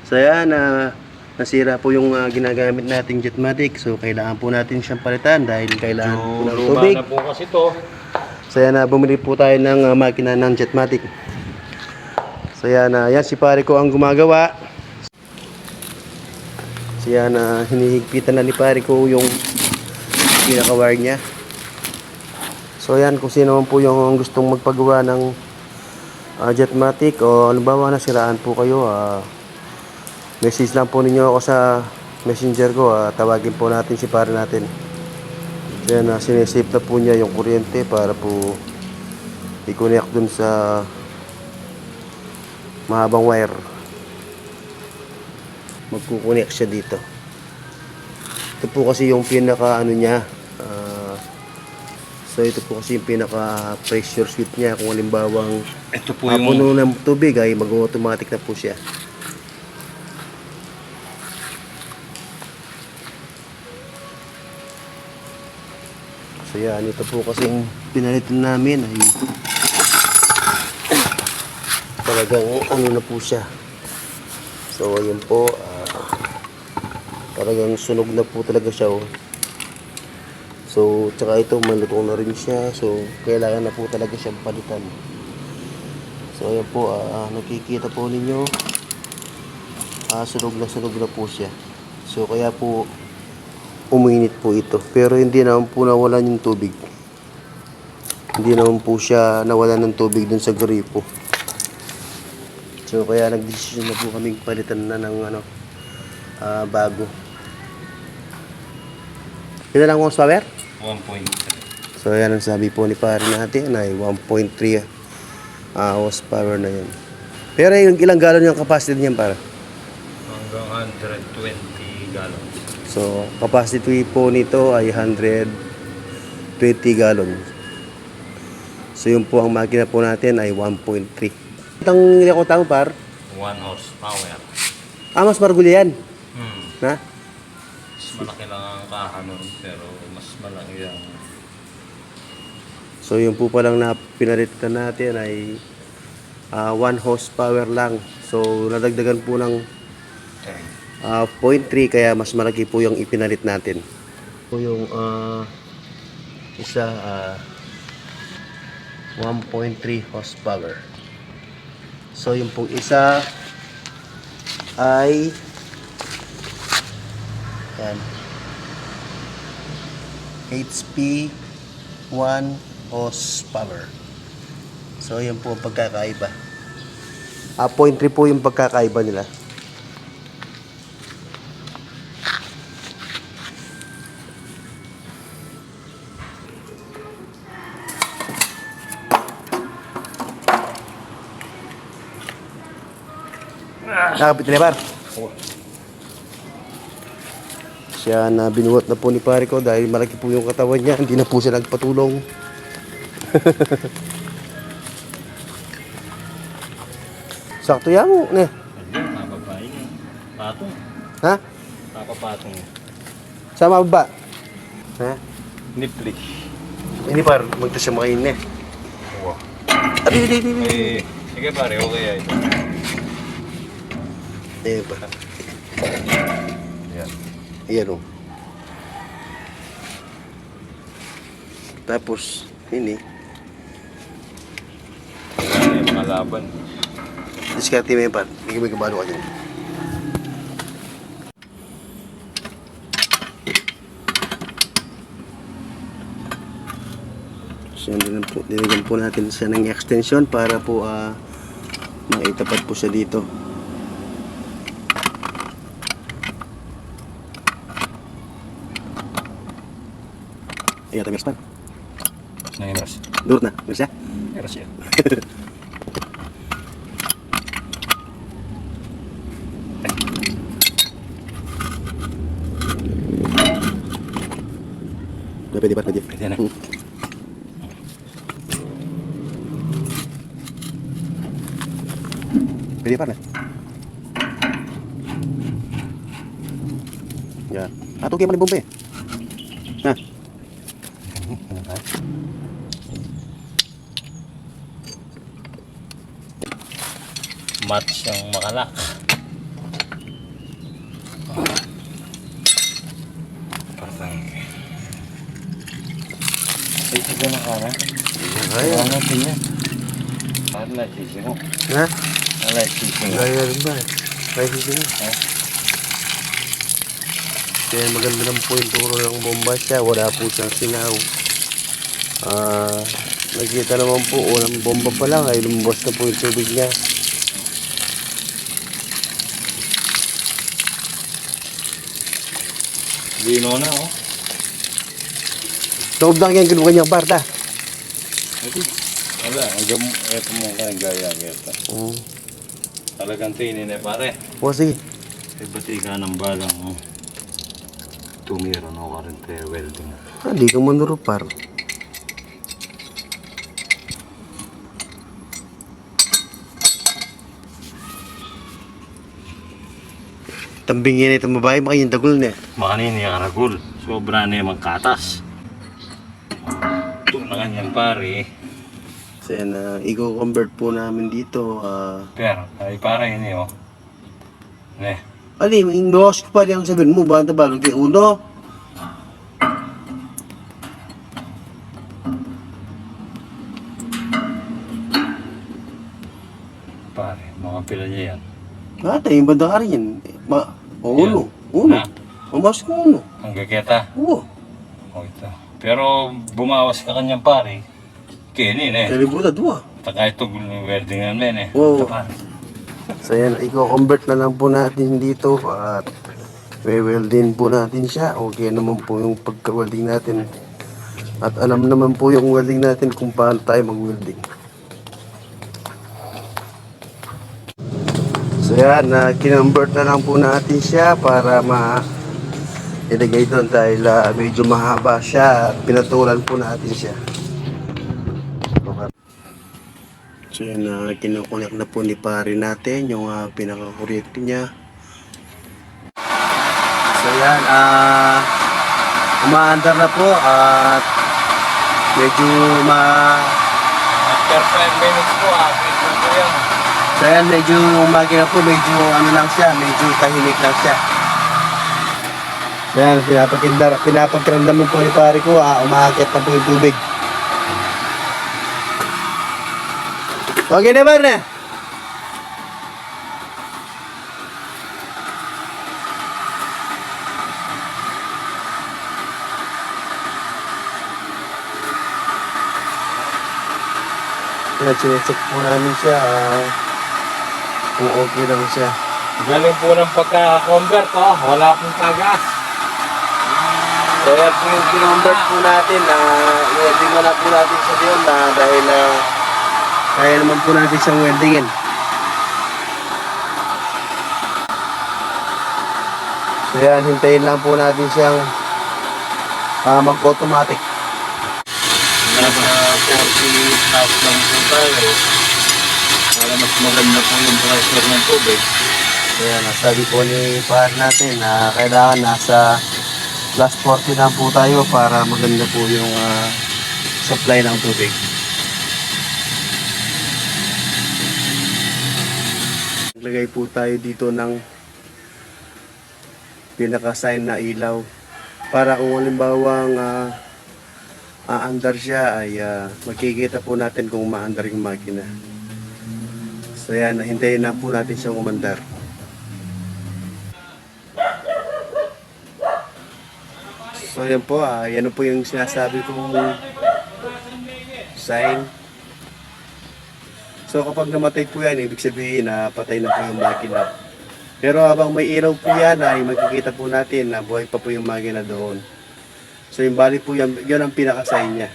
So yan, nasira po yung ginagamit nating Jetmatic. So kailangan po natin siyang palitan dahil kailangan po ng tubig. Na po kasi to. So yan, bumili po tayo ng makina ng Jetmatic. So yan, yan si pare ko ang gumagawa. So yan, hinihigpitan na ni pare ko yung pinaka-wire niya. So yan, kung sino man po yung gustong magpagawa ng Jetmatic o halimbawa nasiraan po kayo, message lang po ninyo ako sa messenger ko, tawagin po natin si pare natin. So yan, sinesave na po niya yung kuryente para po i-connect dun sa mahabang wire. Magkukunik siya dito. Ito po kasi yung pinaka ano niya. So ito po kasi yung pinaka pressure switch niya. Kung halimbawang ito po mapuno ng tubig ay mag-automatic na po siya. So yan, ito po kasi yung pinalitan namin ay talagang ano na po siya. So ayun po, talagang sunog na po talaga siya. So tsaka ito malutong na rin siya. So kailangan na po talaga siyang palitan. So ayan po, nakikita po ninyo, sunog na po siya. So kaya po uminit po ito. Pero hindi naman po nawalan yung tubig. Hindi naman po siya nawalan ng tubig dun sa gripo. So kaya nagdesisyon na po kaming palitan na ng bago. Ito lang horsepower? 1.3. So yan ang sabi po ni pare natin ay 1.3 horsepower na yan. Pero yung ilang galon yung capacity niyan para? Hanggang 120 gallons. So capacity po nito ay 120 gallon. So yun po ang makina po natin ay 1.3. Itang ilang tao par? 1 horsepower. Mas marguli yan. Na? Mas malaki lang ang kaha nun, pero mas malaki yung... So yung po palang na pinalitan natin ay 1 horsepower lang. So nadagdagan po ng 0.3 kaya mas malaki po yung ipinalit natin. So yung isa 1.3 horsepower. So yung pong isa ay yan, HP 1 horsepower. So yan po ang pagkakaiba. 0.3 po yung pagkakaiba nila. Nakapit na par. Siya na binuhat na po ni pare ko dahil malaki po yung katawan niya. Hindi na po siya nagpatulong. Sakto yan mo. Papapain niya. Patong. Ha? Papapatong niya. Sa mababa? Ha? Niplik. Hindi par, magta siya makain eh. Wow. Adi. Sige pare, okay ya ito. Ayan pa. Yan. Ayan o. Tapos, ini. Yan yung mga laban. Diskarte mo yan par. Hindi may kabalo ka dyan. So, dinagyan po natin siya ng extension para po maitapat po siya dito. Ayan, tamis pa. Nanginas. Durut na, bisa? Eras yan. Pwede pa, pwede. Pwede na. Pwede pa na. Yan. Ato kayo malibong pa eh. Ha? Match yung makalak. Partangke. Ito ka na kana? Ay, Ano natin yan? Ano na sisi mo? ha? Ano na sisi mo? Gaya rin ba? Kaya sisi mo. Ha? Kaya maganda lang po yung turo ng bomba siya. Wala po siyang singaw. Nakita naman po, unang bomba pa lang ay lumabas na po yung tubig niya. Lino na oh. Loob lang yan kinuha niyang barda. Wala, hanggang ito mo ka ng gaya kita. Talagang tinin eh pare. O sige. Eh pati ka ng balang oh. Tumira na ako rin tayo welding. Hindi ka manuro par. Tambingin na itong babae, makanyang dagol niya. Makanini yung karagul. Sobra na yung magkatas. Ito na ganyan pare. So yan, i-convert po namin dito. Pero, ay pare ini oh. Ne. Ali, yung dos ko pa yung sabihin mo, ba ang tabalog yung uno? Pare, mga pila niya yan. Ata, yung bandang hari yan. Uno. Uno. Ha? Mamas ko uno. Ang gageta. Oo. Oh, ito. Pero bumawas ka kanyang pare. Kinin eh. Kalibutan, dua. Taka ito welding namin eh. Oo. Ito, pare. So yan, i-convert na lang po natin dito at we-welding po natin siya. Okay naman po yung pagka-welding natin. At alam naman po yung welding natin kung paano tayo mag-welding. So yan, kinonvert na lang po natin siya para ilagay doon dahil medyo mahaba siya at pinatulan po natin siya. So yan, kinukunik na po ni pare natin yung pinaka-kuryente niya. So yan, umaandar na po at medyo After 5 minutes po, ito po yan. So yan, medyo makina po, medyo ano lang siya, medyo tahimik lang siya. So yan, pinapagkaramdaman po ni pare ko, umaakit na po yung tubig. Okay na ba na? Kaya chinecheck po namin siya, kung okay lang siya. Galing po ng pagka-convert oh. Wala pong tagas. So yan po yung kinonvert po natin, i-welding na po natin sa diyon dahil kaya naman po natin siyang weldingin. So yan, hintayin lang po natin siyang mag-automatic. Nasa 40,000 lang po tayo. Para mas maganda po yung pressure ng tubig. So yan, sabi po ni pare natin na kailangan nasa plus 40 lang po tayo para maganda po yung supply ng tubig. Naglagay po tayo dito ng pinaka-sign na ilaw para kung halimbawang aandar siya ay makikita po natin kung maandar yung makina. So yan, hintayin na po natin siyang umandar. So yan po, yan po yung sinasabi kong sign. So kapag namatay po yan, ibig sabihin na patay na po yung makina. Pero habang may ilaw po yan, ay makikita po natin na buhay pa po yung makina doon. So yung bali po yan, yun ang pinaka-sign niya.